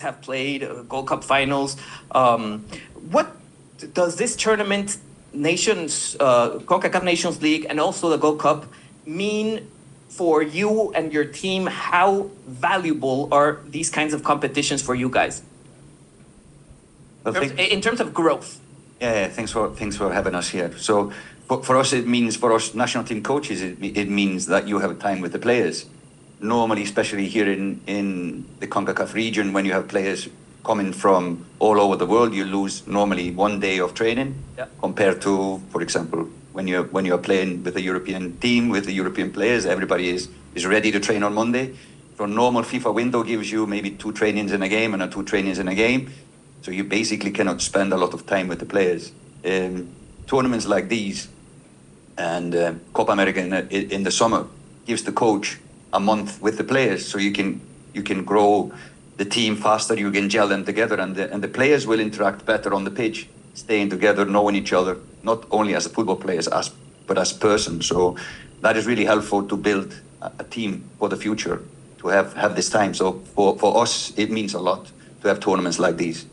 have played Gold Cup finals. What does this tournament, CONCACAF Nations League, and also the Gold Cup mean for you and your team? How valuable are these kinds of competitions for you guys? In terms of growth. Yeah, thanks for having us here. So for us, it means, for us national team coaches, it means that you have time with the players. Normally, especially here in the CONCACAF region, when you have players coming from all over the world, you lose normally 1 day of training, compared to, for example, when you're playing with a European team, with the European players, everybody is ready to train on Monday. So a normal FIFA window gives you maybe 2 trainings in a game and 2 trainings in a game. So you basically cannot spend a lot of time with the players. Tournaments like these and Copa America in the summer gives the coach a month with the players, so you can grow the team faster, you can gel them together, and the players will interact better on the pitch, staying together, knowing each other, not only as football players, but as persons. So that is really helpful to build a team for the future, to have this time. So for us, it means a lot to have tournaments like these.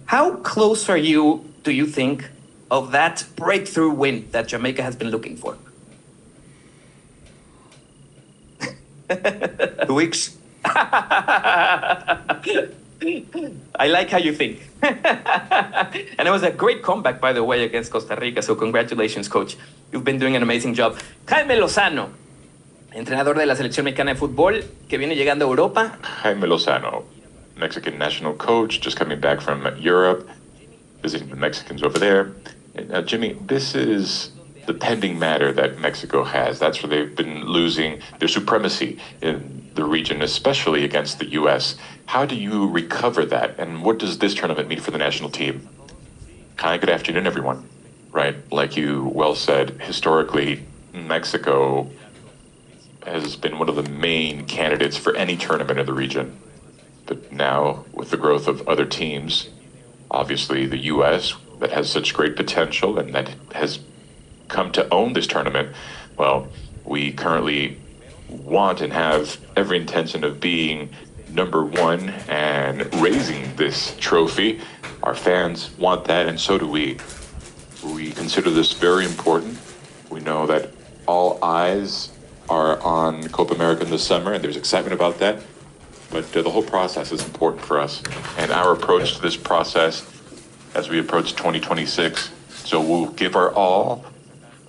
How close are you, do you think, of that breakthrough win that Jamaica has been looking for? 2 weeks. I like how you think. And it was a great comeback, by the way, against Costa Rica. So congratulations, coach. You've been doing an amazing job. Jaime Lozano, entrenador de la selección mexicana de fútbol, que viene llegando a Europa. Jaime Lozano, Mexican national coach, just coming back from Europe, visiting the Mexicans over there. Jimmy, this is the pending matter that Mexico has. That's where they've been losing their supremacy in the region, especially against the U.S. How do you recover that, and what does this tournament mean for the national team? Hi, good afternoon, everyone. Right, like you well said, historically, Mexico has been one of the main candidates for any tournament in the region. But now, with the growth of other teams, obviously the U.S., that has such great potential and that has come to own this tournament, well, we currently want and have every intention of being number 1 and raising this trophy. Our fans want that, and so do we. We consider this very important. We know that all eyes are on Copa America in the summer, and there's excitement about that. But the whole process is important for us, and our approach to this process as we approach 2026. So we'll give our all,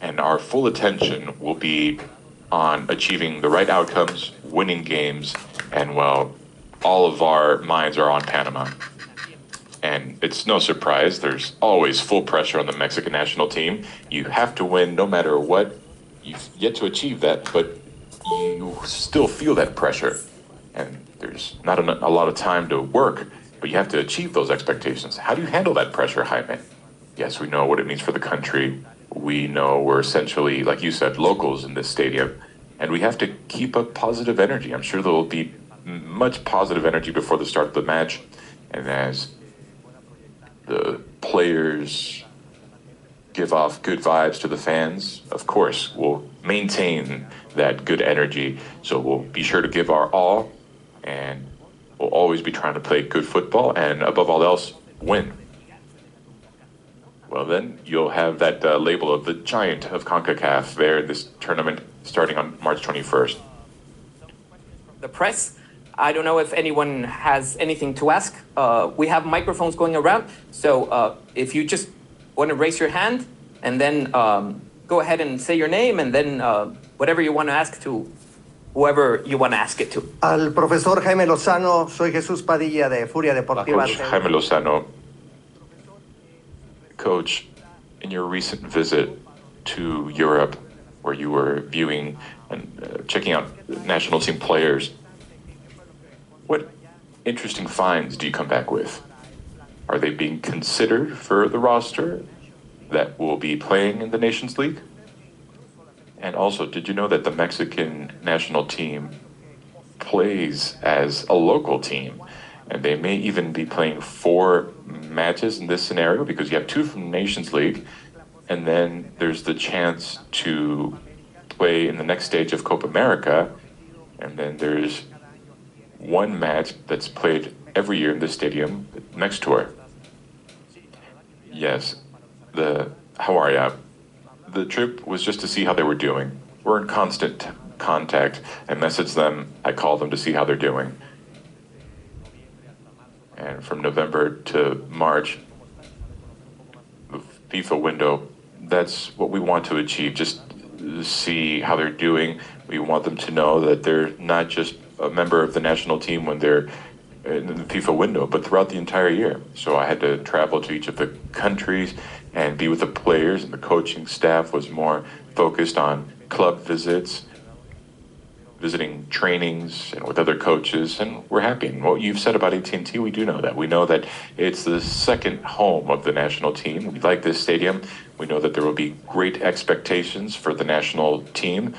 and our full attention will be on achieving the right outcomes, winning games, and, well, all of our minds are on Panama. And it's no surprise, there's always full pressure on the Mexican national team. You have to win no matter what. You've yet to achieve that, but you still feel that pressure. And there's not a lot of time to work, but you have to achieve those expectations. How do you handle that pressure, Jaime? Yes, we know what it means for the country. We know we're essentially, like you said, locals in this stadium, and we have to keep up positive energy. I'm sure there will be much positive energy before the start of the match, and as the players give off good vibes to the fans, of course, we'll maintain that good energy. So we'll be sure to give our all, and we'll always be trying to play good football, and above all else, win. Well, then you'll have that label of the giant of CONCACAF there in this tournament starting on March 21st. The press, I don't know if anyone has anything to ask. We have microphones going around, so if you just want to raise your hand and then go ahead and say your name, and then whatever you want to ask to whoever you want to ask it to. Al profesor Jaime Lozano, soy Jesús Padilla de Furia Deportiva. Coach Jaime Lozano. Coach, in your recent visit to Europe, where you were viewing and checking out national team players, what interesting finds do you come back with? Are they being considered for the roster that will be playing in the Nations League? And also, did you know that the Mexican national team plays as a local team? And they may even be playing 4 matches in this scenario, because you have 2 from the Nations League, and then there's the chance to play in the next stage of Copa America, and then there's 1 match that's played every year in this stadium next tour. Yes, how are ya? The trip was just to see how they were doing. We're in constant contact. I message them, I call them to see how they're doing. And from November to March, the FIFA window, that's what we want to achieve, just see how they're doing. We want them to know that they're not just a member of the national team when they're in the FIFA window, but throughout the entire year. So I had to travel to each of the countries and be with the players, and the coaching staff was more focused on club visits, visiting trainings and with other coaches, and we're happy. And what you've said about AT&T, we do know that. We know that it's the second home of the national team. We like this stadium. We know that there will be great expectations for the national team,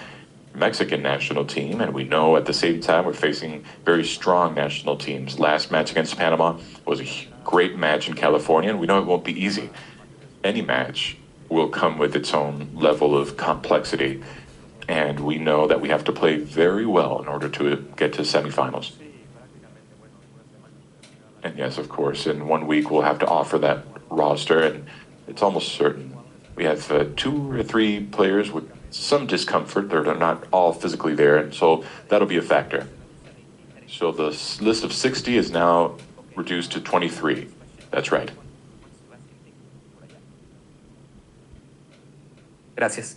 Mexican national team, and we know at the same time we're facing very strong national teams. Last match against Panama was a great match in California, and we know it won't be easy. Any match will come with its own level of complexity, and we know that we have to play very well in order to get to semifinals. And yes, of course, in 1 week we'll have to offer that roster, and it's almost certain. We have 2 or 3 players with some discomfort. They're not all physically there, and so that'll be a factor. So the list of 60 is now reduced to 23. That's right. Gracias.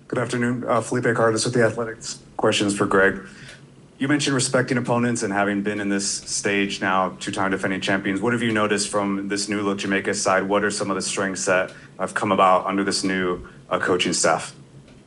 Good afternoon. Felipe Cardis with The Athletics. Questions for Greg. You mentioned respecting opponents and having been in this stage now, 2-time defending champions. What have you noticed from this new look Jamaica side? What are some of the strengths that have come about under this new coaching staff?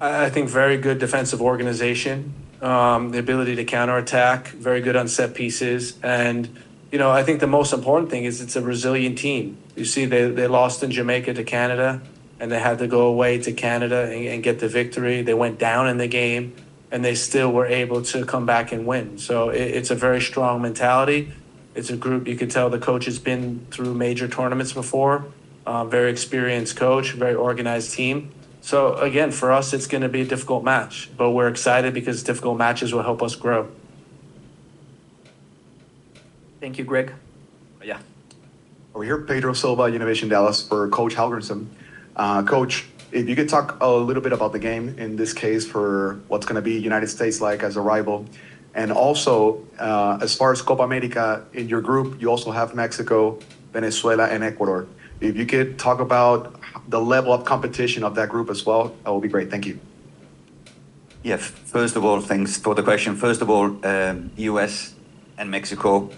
I think very good defensive organization, the ability to counterattack, very good on set pieces. And, I think the most important thing is it's a resilient team. You see, they lost in Jamaica to Canada, and they had to go away to Canada and get the victory. They went down in the game, and they still were able to come back and win. So it's a very strong mentality. It's a group, you could tell the coach has been through major tournaments before, very experienced coach, very organized team. So again, for us, it's going to be a difficult match, but we're excited because difficult matches will help us grow. Thank you, Greg. Yeah. Over here, Pedro Silva, Innovation Dallas, for Coach Halgrenson. Coach, if you could talk a little bit about the game, in this case, for what's going to be United States like as a rival. And also, as far as Copa America, in your group, you also have Mexico, Venezuela, and Ecuador. If you could talk about the level of competition of that group as well, that would be great. Thank you. Yeah, first of all, thanks for the question. First of all, US and Mexico,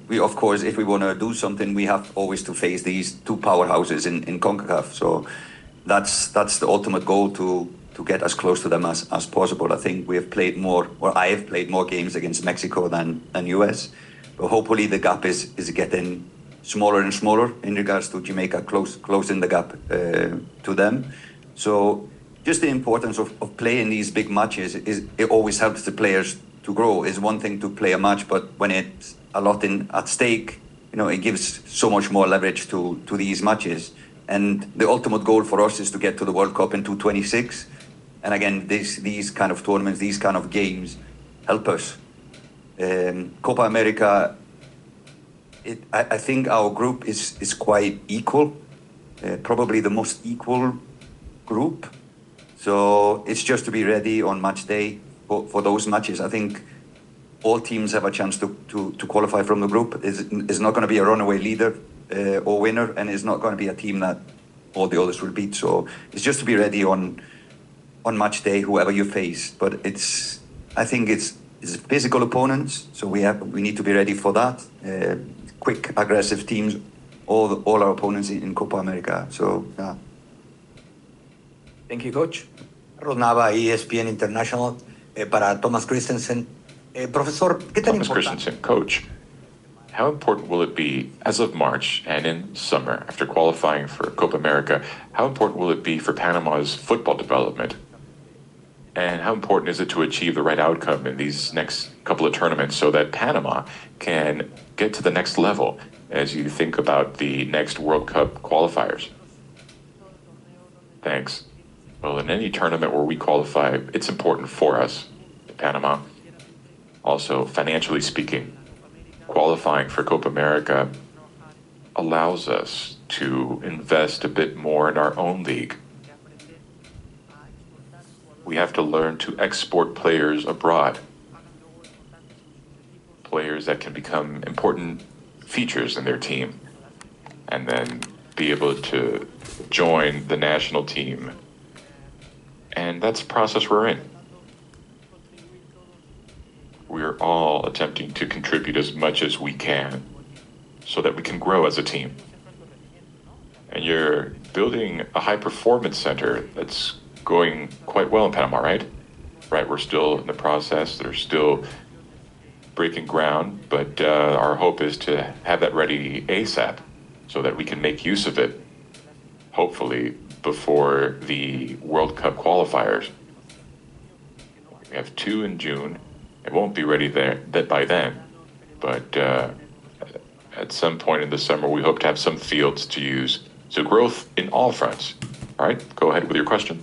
we, of course, if we want to do something, we have always to face these 2 powerhouses in CONCACAF. So that's the ultimate goal, to get as close to them as possible. I think we have played more, or I have played more games against Mexico than US. But hopefully the gap is getting smaller and smaller in regards to Jamaica closing the gap to them. So just the importance of playing these big matches it always helps the players to grow. It's one thing to play a match, but when it's a lot at stake, it gives so much more leverage to these matches. And the ultimate goal for us is to get to the World Cup in 2026. And again, these kind of tournaments, these kind of games help us. Copa America, I think our group is quite equal, probably the most equal group. So it's just to be ready on match day for those matches. I think all teams have a chance to qualify from the group. It's not going to be a runaway leader or winner, and it's not going to be a team that all the others will beat. So it's just to be ready on match day, whoever you face. But I think it's physical opponents, so we need to be ready for that. Quick, aggressive teams, all our opponents in Copa America. So yeah. Thank you, Coach. Carlos Nava, ESPN International, para Thomas Christensen. Profesor, ¿qué tan Thomas importante? Christensen, Coach, how important will it be as of March and in summer, after qualifying for Copa America, how important will it be for Panama's football development? And how important is it to achieve the right outcome in these next couple of tournaments so that Panama can get to the next level as you think about the next World Cup qualifiers? Thanks. Well, in any tournament where we qualify, it's important for us, Panama, also financially speaking. qualifying for Copa America allows us to invest a bit more in our own league. We have to learn to export players abroad, players that can become important features in their team, and then be able to join the national team. And that's the process we're in. We're all attempting to contribute as much as we can so that we can grow as a team. And you're building a high performance center that's going quite well in Panama, right? Right, we're still in the process. They're still breaking ground, but our hope is to have that ready ASAP so that we can make use of it, hopefully before the World Cup qualifiers. We have 2 in June. It won't be ready by then, but at some point in the summer, we hope to have some fields to use. So growth in all fronts. All right, go ahead with your question.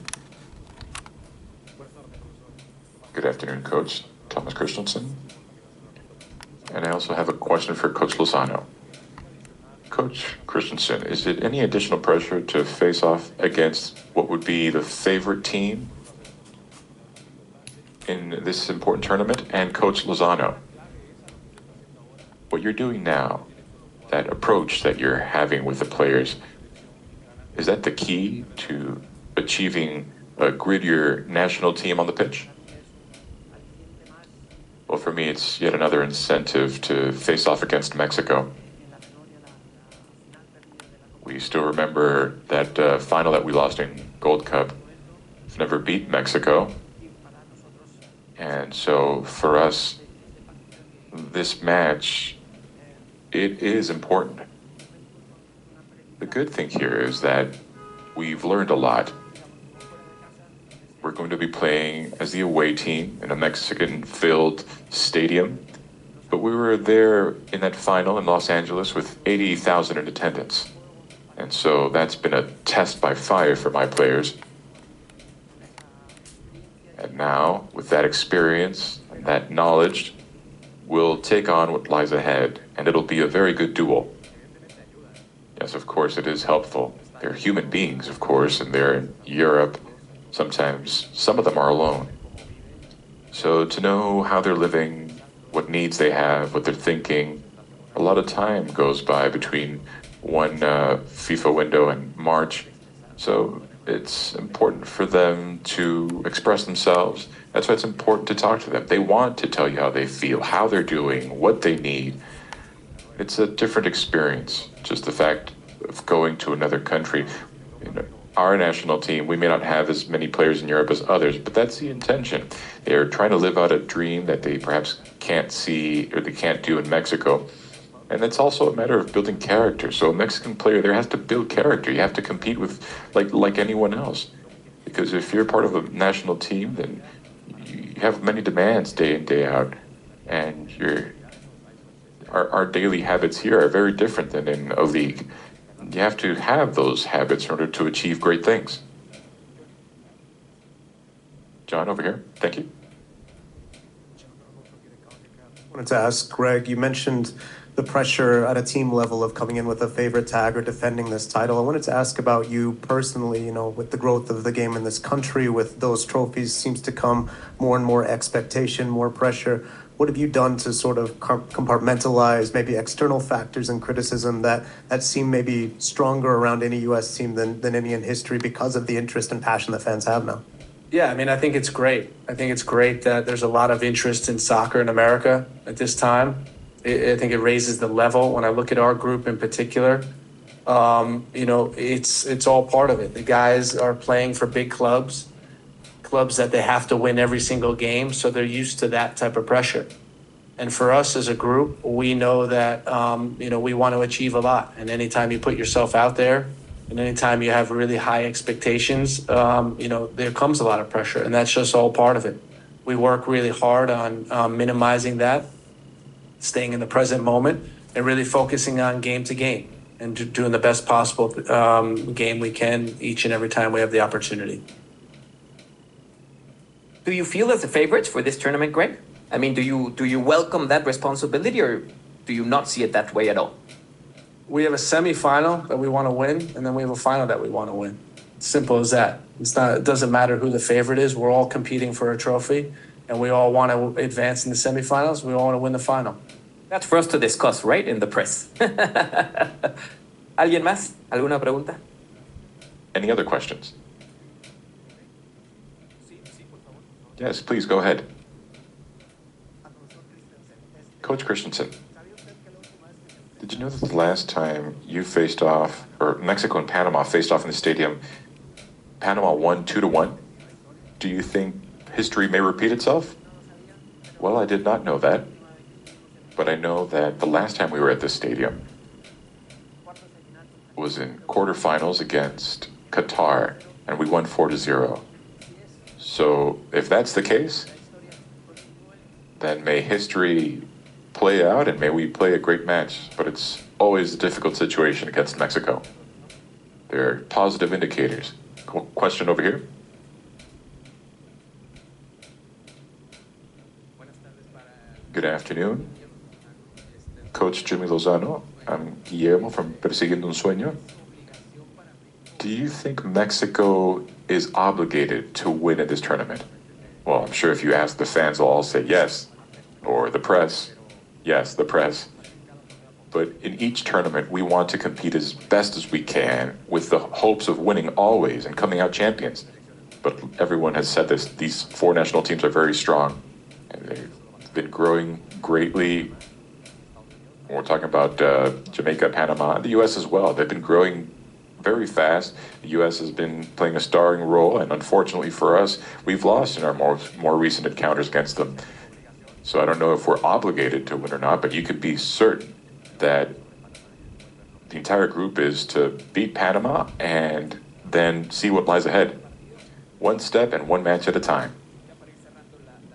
Good afternoon, Coach Thomas Christensen. And I also have a question for Coach Lozano. Coach Christensen, is it any additional pressure to face off against what would be the favorite team in this important tournament? And Coach Lozano, what you're doing now, that approach that you're having with the players, is that the key to achieving a grittier national team on the pitch? Well, for me, it's yet another incentive to face off against Mexico. We still remember that final that we lost in Gold Cup. We've never beat Mexico. And so for us, this match, it is important. The good thing here is that we've learned a lot. We're going to be playing as the away team in a Mexican-filled stadium, but we were there in that final in Los Angeles with 80,000 in attendance. And so that's been a test by fire for my players. And now, with that experience and that knowledge, we'll take on what lies ahead, and it'll be a very good duel. Yes, of course, it is helpful. They're human beings, of course, and they're in Europe. Sometimes some of them are alone. So to know how they're living, what needs they have, what they're thinking, a lot of time goes by between one FIFA window and March. So it's important for them to express themselves. That's why it's important to talk to them. They want to tell you how they feel, how they're doing, what they need. It's a different experience. Just the fact of going to another country. You know, our national team, we may not have as many players in Europe as others, but that's the intention. They're trying to live out a dream that they perhaps can't see or they can't do in Mexico. And it's also a matter of building character. So a Mexican player there has to build character. You have to compete with like anyone else. Because if you're part of a national team, then you have many demands day in, day out. And our daily habits here are very different than in a league. You have to have those habits in order to achieve great things. John, over here. Thank you. I wanted to ask Greg, you mentioned the pressure at a team level of coming in with a favorite tag or defending this title. I wanted to ask about you personally, you know, with the growth of the game in this country, with those trophies seems to come more and more expectation, more pressure. What have you done to sort of compartmentalize maybe external factors and criticism that seem maybe stronger around any U.S. team than any in history because of the interest and passion that fans have now? Yeah, I mean, I think it's great. I think it's great that there's a lot of interest in soccer in America at this time. I think it raises the level. When I look at our group in particular, you know, it's all part of it. The guys are playing for big clubs that they have to win every single game, so they're used to that type of pressure. And for us as a group, we know that, you know, we want to achieve a lot. And anytime you put yourself out there, and anytime you have really high expectations, you know, there comes a lot of pressure, and that's just all part of it. We work really hard on minimizing that, staying in the present moment, and really focusing on game to game and doing the best possible game we can each and every time we have the opportunity. Do you feel as the favorites for this tournament, Greg? I mean, do you welcome that responsibility, or do you not see it that way at all? We have a semifinal that we want to win, and then we have a final that we want to win. Simple as that. It doesn't matter who the favorite is. We're all competing for a trophy, and we all want to advance in the semifinals. We all want to win the final. That's for us to discuss, right, in the press. ¿Alguien más? ¿Alguna pregunta? Any other questions? Yes, please go ahead. Coach Christensen, did you know that the last time you faced off, or Mexico and Panama faced off in the stadium, Panama won 2-1? Do you think history may repeat itself? Well, I did not know that. But I know that the last time we were at this stadium was in quarterfinals against Qatar, and we won 4-0. So if that's the case, then may history play out and may we play a great match. But it's always a difficult situation against Mexico. There are positive indicators. Question over here. Good afternoon. Coach Jimmy Lozano, I'm Guillermo from Persiguiendo un Sueño. Do you think Mexico is obligated to win at this tournament? Well, I'm sure if you ask the fans, they'll all say yes. Or the press. Yes, the press. But in each tournament, we want to compete as best as we can with the hopes of winning always and coming out champions. But everyone has said this, these four national teams are very strong. And they've been growing greatly. We're talking about Jamaica, Panama, and the U.S. as well. They've been growing very fast. The U.S. has been playing a starring role, and unfortunately for us, we've lost in our more recent encounters against them. So I don't know if we're obligated to win or not, but you could be certain that the entire group is to beat Panama and then see what lies ahead. One step and one match at a time.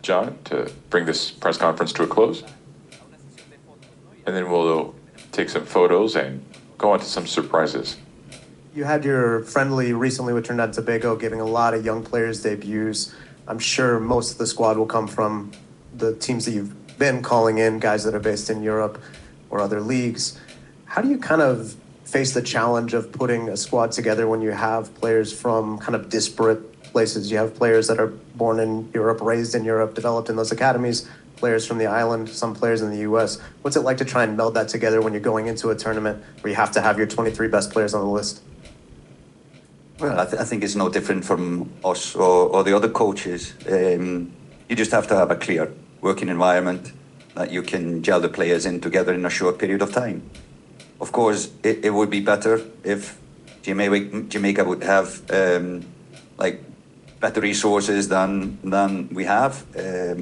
John, to bring this press conference to a close. And then we'll take some photos and go on to some surprises. You had your friendly recently with Trinidad and Tobago, giving a lot of young players debuts. I'm sure most of the squad will come from the teams that you've been calling in, guys that are based in Europe or other leagues. How do you kind of face the challenge of putting a squad together when you have players from kind of disparate places? You have players that are born in Europe, raised in Europe, developed in those academies, players from the island, some players in the U.S. What's it like to try and meld that together when you're going into a tournament where you have to have your 23 best players on the list? Well, I think it's no different from us or the other coaches. You just have to have a clear working environment that you can gel the players in together in a short period of time. Of course, it would be better if Jamaica would have better resources than we have,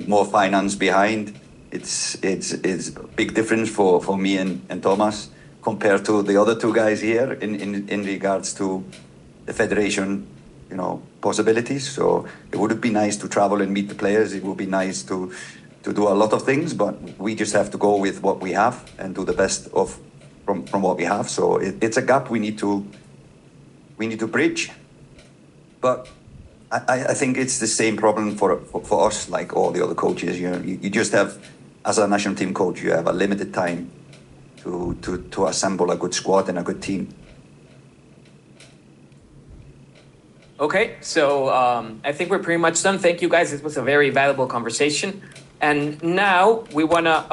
more finance behind. It's a big difference for me and Thomas compared to the other two guys here in regards to the federation, possibilities. So it would be nice to travel and meet the players. It would be nice to do a lot of things, but we just have to go with what we have and do the best from what we have. So it's a gap we need to bridge. But I think it's the same problem for us, like all the other coaches. You just have, as a national team coach, you have a limited time to assemble a good squad and a good team. Okay, so I think we're pretty much done. Thank you guys. This was a very valuable conversation. And now we want to